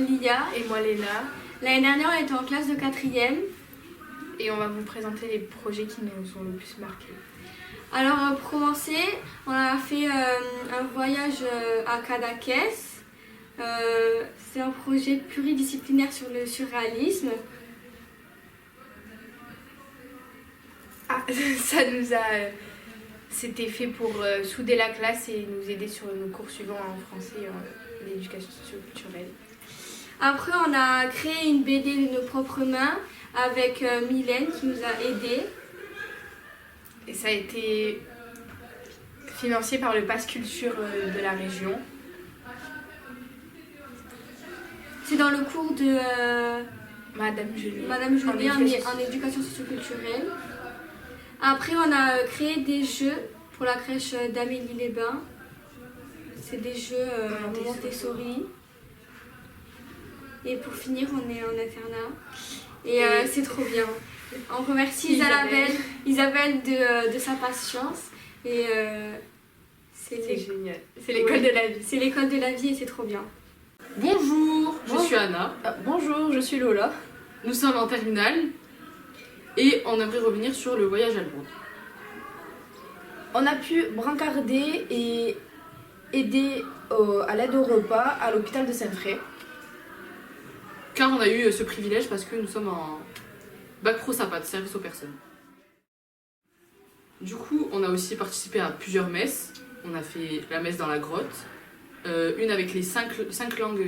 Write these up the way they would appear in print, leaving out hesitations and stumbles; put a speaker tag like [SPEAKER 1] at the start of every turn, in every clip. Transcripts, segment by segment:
[SPEAKER 1] Lia.
[SPEAKER 2] Et moi Léna.
[SPEAKER 1] L'année dernière, on était en classe de 4e.
[SPEAKER 2] Et on va vous présenter les projets qui nous ont le plus marqués.
[SPEAKER 1] Alors pour commencer, on a fait un voyage à Cadaqués. C'est un projet pluridisciplinaire sur le surréalisme.
[SPEAKER 2] Ah, C'était fait pour souder la classe et nous aider sur nos cours suivants en français et l'éducation socioculturelle.
[SPEAKER 1] Après, on a créé une BD de nos propres mains avec Mylène qui nous a aidés.
[SPEAKER 2] Et ça a été financé par le Pass Culture de la région.
[SPEAKER 1] C'est dans le cours de
[SPEAKER 2] Madame Julie
[SPEAKER 1] en éducation socioculturelle. Après, on a créé des jeux pour la crèche d'Amélie-les-Bains. C'est des jeux Montessori. Et pour finir, on est en internat. Et c'est trop bien. On remercie Isabelle de sa patience. Et
[SPEAKER 2] c'est génial. C'est l'école de la vie.
[SPEAKER 1] C'est l'école de la vie et c'est trop bien.
[SPEAKER 3] Bonjour, je suis Anna.
[SPEAKER 4] Bonjour, je suis Lola.
[SPEAKER 3] Nous sommes en terminale et on aimerait revenir sur le voyage à Lourdes.
[SPEAKER 4] On a pu brancarder et aider à l'aide au repas à l'hôpital de Saint-Fray.
[SPEAKER 3] Car on a eu ce privilège parce que nous sommes en bac pro SAPAT, service aux personnes. Du coup, on a aussi participé à plusieurs messes. On a fait la messe dans la grotte, une avec les 5 langues.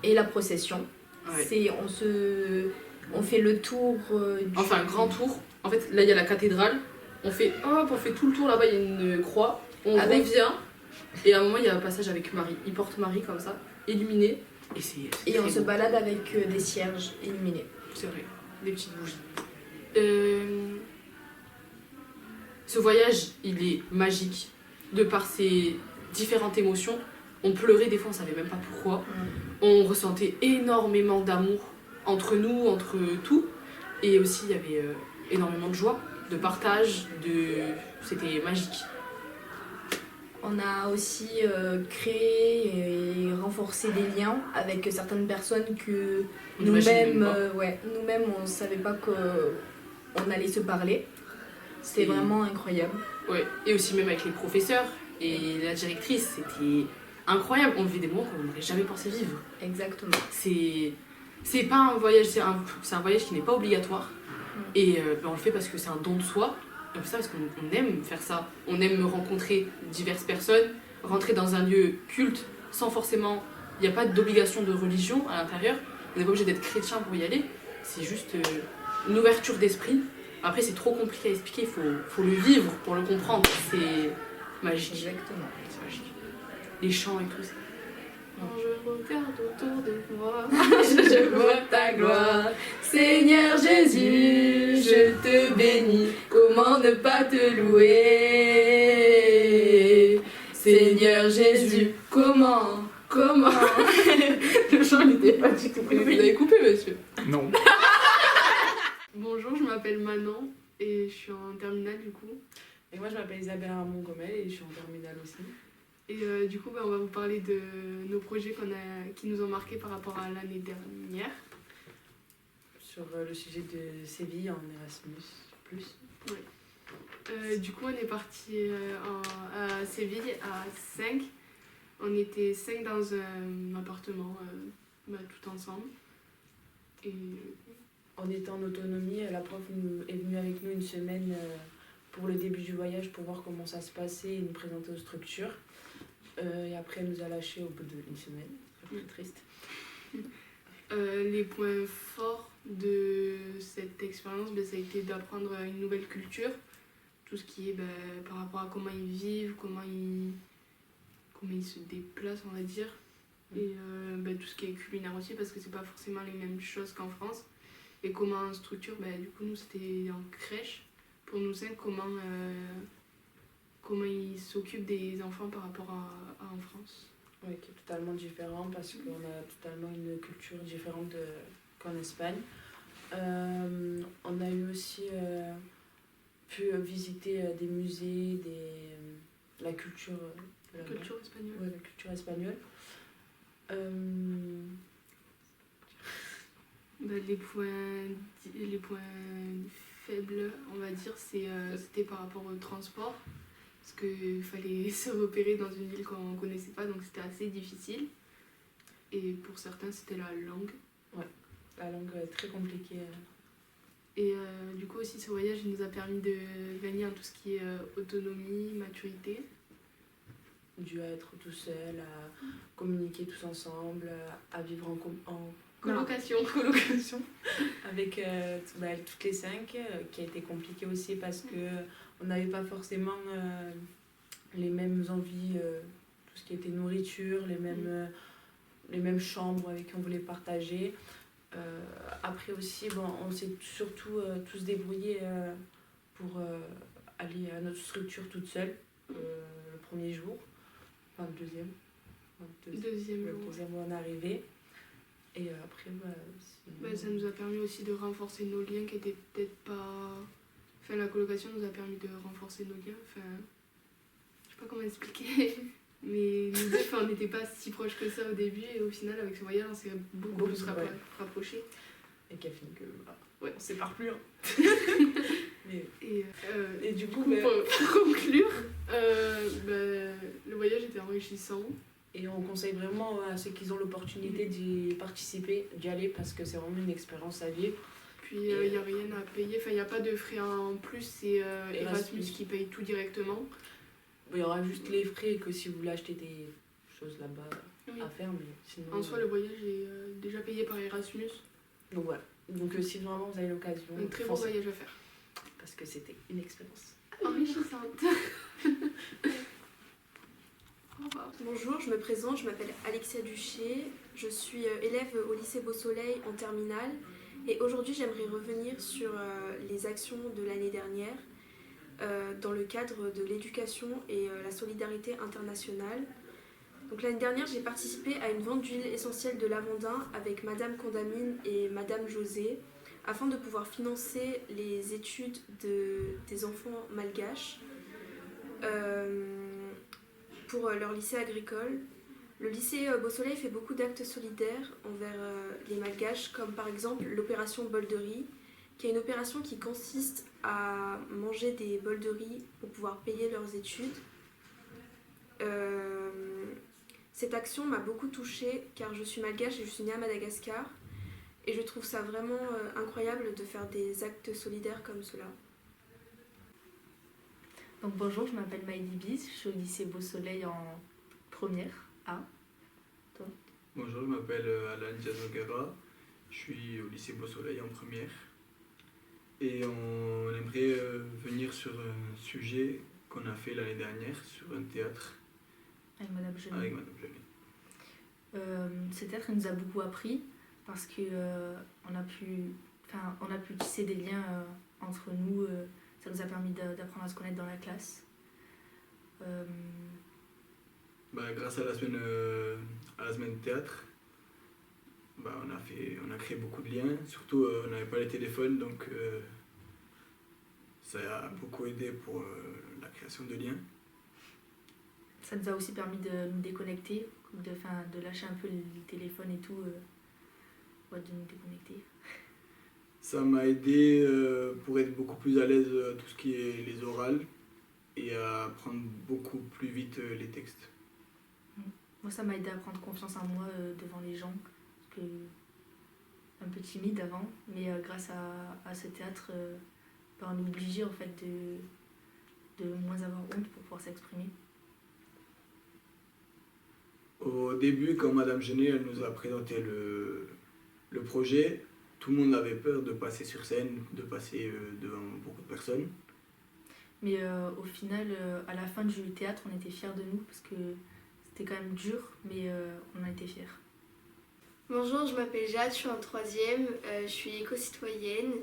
[SPEAKER 4] Et la procession.
[SPEAKER 3] Ouais.
[SPEAKER 4] On fait le tour.
[SPEAKER 3] On fait un grand tour. En fait, là il y a la cathédrale. On fait tout le tour là-bas, il y a une croix. On revient. Et à un moment, il y a un passage avec Marie. Il porte Marie comme ça, illuminée. Et
[SPEAKER 4] on se balade avec des cierges illuminés.
[SPEAKER 3] C'est vrai, des petites bougies. Ce voyage, il est magique de par ses différentes émotions. On pleurait des fois, on savait même pas pourquoi. On ressentait énormément d'amour entre nous, entre tout. Et aussi, il y avait énormément de joie, de partage, c'était magique.
[SPEAKER 4] On a aussi créé et renforcé des liens avec certaines personnes que nous-mêmes, on ne savait pas qu'on allait se parler. C'était vraiment incroyable.
[SPEAKER 3] Ouais. Et aussi même avec les professeurs et la directrice, c'était incroyable. On vivait des moments qu'on n'aurait jamais pensé vivre.
[SPEAKER 4] Exactement.
[SPEAKER 3] C'est pas un voyage, c'est un voyage qui n'est pas obligatoire. Et on le fait parce que c'est un don de soi. On fait ça parce qu'on aime faire ça. On aime rencontrer diverses personnes, rentrer dans un lieu culte sans forcément... Il n'y a pas d'obligation de religion à l'intérieur. On n'est pas obligé d'être chrétien pour y aller. C'est juste une ouverture d'esprit. Après, c'est trop compliqué à expliquer. Il faut le vivre pour le comprendre. C'est magique.
[SPEAKER 4] Exactement.
[SPEAKER 3] C'est magique. Les chants et tout ça.
[SPEAKER 2] Quand je regarde autour de moi,
[SPEAKER 4] je vois ta gloire. Seigneur Jésus, je te bénis. Comment ne pas te louer? Seigneur Jésus, comment
[SPEAKER 3] Le chant n'était pas du tout prévu. Vous l'avez coupé, monsieur?
[SPEAKER 5] Non.
[SPEAKER 6] Bonjour, je m'appelle Manon et je suis en terminale du coup.
[SPEAKER 7] Et moi je m'appelle Isabelle Ramon-Gomel et je suis en terminale aussi.
[SPEAKER 6] Et du coup on va vous parler de nos projets qui nous ont marqués par rapport à l'année dernière.
[SPEAKER 7] Sur le sujet de Séville en Erasmus+.
[SPEAKER 6] Ouais. Du coup on est parti à Séville à 5. On était 5 dans un appartement tout ensemble. Et
[SPEAKER 7] on était en autonomie, la prof est venue avec nous une semaine pour le début du voyage pour voir comment ça se passait et nous présenter aux structures. Et après elle nous a lâchés au bout d'une semaine, c'est très triste.
[SPEAKER 6] Les points forts de cette expérience, ça a été d'apprendre une nouvelle culture, tout ce qui est par rapport à comment ils vivent, comment ils se déplacent on va dire, et tout ce qui est culinaire aussi parce que c'est pas forcément les mêmes choses qu'en France. Et comment on structure, du coup nous c'était en crèche, pour nous 5, comment ils s'occupent des enfants par rapport à en France.
[SPEAKER 7] Oui, qui est totalement différent parce qu'on a totalement une culture différente qu'en Espagne. On a eu aussi pu visiter des musées, la culture
[SPEAKER 6] culture espagnole.
[SPEAKER 7] Ouais, la culture espagnole.
[SPEAKER 6] Bah, les points faibles, on va dire, c'était par rapport au transport. Parce qu'il fallait se repérer dans une ville qu'on ne connaissait pas, donc c'était assez difficile. Et pour certains, c'était la langue.
[SPEAKER 7] La langue est très compliquée.
[SPEAKER 6] Et du coup aussi, ce voyage il nous a permis de gagner en tout ce qui est autonomie, maturité.
[SPEAKER 7] Dû à être tout seul, à communiquer tous ensemble, à vivre en
[SPEAKER 6] Colocation.
[SPEAKER 7] colocation avec toutes les 5, qui a été compliqué aussi parce que on n'avait pas forcément les mêmes envies, tout ce qui était nourriture, les mêmes chambres avec qui on voulait partager. Après aussi, on s'est surtout tous débrouillés pour aller à notre structure toute seule le premier jour, enfin le deuxième.
[SPEAKER 6] Deuxième
[SPEAKER 7] Le
[SPEAKER 6] jour.
[SPEAKER 7] deuxième où on est arrivé. Et après,
[SPEAKER 6] Ça nous a permis aussi de renforcer nos liens qui étaient peut-être pas... Enfin, la colocation nous a permis de renforcer nos liens. Enfin, je sais pas comment expliquer. Mais nous deux, on n'était pas si proches que ça au début. Et au final, avec ce voyage, on s'est beaucoup plus rapprochés.
[SPEAKER 7] Et qui a fini que
[SPEAKER 6] Ouais.
[SPEAKER 7] on sépare plus. Hein.
[SPEAKER 6] Et
[SPEAKER 7] du coup,
[SPEAKER 6] pour conclure, le voyage était enrichissant.
[SPEAKER 7] et on conseille vraiment à ceux qui ont l'opportunité d'y participer, d'y aller parce que c'est vraiment une expérience à vivre.
[SPEAKER 6] Puis il n'y a rien à payer, enfin il n'y a pas de frais en plus, c'est Erasmus qui paye tout directement.
[SPEAKER 7] Il y aura juste les frais que si vous voulez acheter des choses là-bas
[SPEAKER 6] Oui.
[SPEAKER 7] à faire, mais sinon...
[SPEAKER 6] En soi, le voyage est déjà payé par Erasmus.
[SPEAKER 7] Donc voilà. Donc si vraiment vous avez l'occasion,
[SPEAKER 6] Un très beau
[SPEAKER 7] foncez,
[SPEAKER 6] voyage à faire.
[SPEAKER 7] parce que c'était une expérience.
[SPEAKER 6] Enrichissante. Au revoir.
[SPEAKER 5] Bonjour, je me présente, je m'appelle Alexia Duché, je suis élève au lycée Beau Soleil en terminale et aujourd'hui j'aimerais revenir sur les actions de l'année dernière dans le cadre de l'éducation et la solidarité internationale. Donc l'année dernière j'ai participé à une vente d'huile essentielle de lavandin avec Madame Condamine et Madame José afin de pouvoir financer les études des enfants malgaches. Pour leur lycée agricole. Le lycée Beau Soleil fait beaucoup d'actes solidaires envers les malgaches, comme par exemple l'opération bol de riz, qui est une opération qui consiste à manger des bols de riz pour pouvoir payer leurs études. Cette action m'a beaucoup touchée car je suis malgache et je suis née à Madagascar et je trouve ça vraiment incroyable de faire des actes solidaires comme cela.
[SPEAKER 4] Donc bonjour, je m'appelle Maïli Biz, je suis au lycée Beau Soleil en première A.
[SPEAKER 8] Bonjour, je m'appelle Alan Diaz-Noguera, je suis au lycée Beau Soleil en première. Et on aimerait venir sur un sujet qu'on a fait l'année dernière, sur un théâtre
[SPEAKER 4] Avec Madame Genet.
[SPEAKER 8] avec Madame Genet.
[SPEAKER 4] Ce théâtre nous a beaucoup appris parce que on a pu tisser des liens entre nous. Ça nous a permis d'apprendre à se connaître dans la classe.
[SPEAKER 8] Grâce à la semaine de théâtre, on a créé beaucoup de liens. Surtout, on n'avait pas les téléphones, donc ça a beaucoup aidé pour la création de liens.
[SPEAKER 4] Ça nous a aussi permis de nous déconnecter, de lâcher un peu le téléphone et tout, de nous déconnecter.
[SPEAKER 8] Ça m'a aidé pour être beaucoup plus à l'aise à tout ce qui est les orales et à apprendre beaucoup plus vite les textes.
[SPEAKER 4] Moi, ça m'a aidé à prendre confiance en moi devant les gens, parce que un peu timide avant, mais grâce à ce théâtre, on est obligé en fait de moins avoir honte pour pouvoir s'exprimer.
[SPEAKER 8] Au début, quand Madame Genet elle nous a présenté le projet, tout le monde avait peur de passer sur scène, de passer devant beaucoup de personnes.
[SPEAKER 4] Mais au final, à la fin du théâtre, on était fiers de nous parce que c'était quand même dur, mais on a été fiers.
[SPEAKER 9] Bonjour, je m'appelle Jade, je suis en troisième, je suis éco-citoyenne.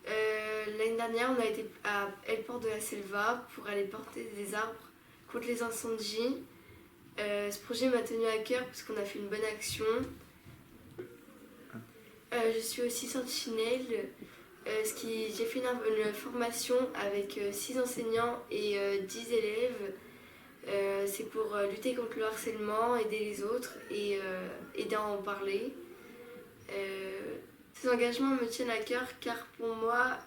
[SPEAKER 9] L'année dernière, on a été à El Port de la Selva pour aller porter des arbres contre les incendies. Ce projet m'a tenu à cœur parce qu'on a fait une bonne action. Je suis aussi sentinelle. J'ai fait une formation avec 6 enseignants et 10 élèves C'est pour lutter contre le harcèlement, aider les autres et aider à en parler. Ces engagements me tiennent à cœur car pour moi,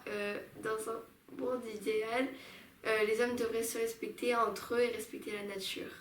[SPEAKER 9] dans un monde idéal, les hommes devraient se respecter entre eux et respecter la nature.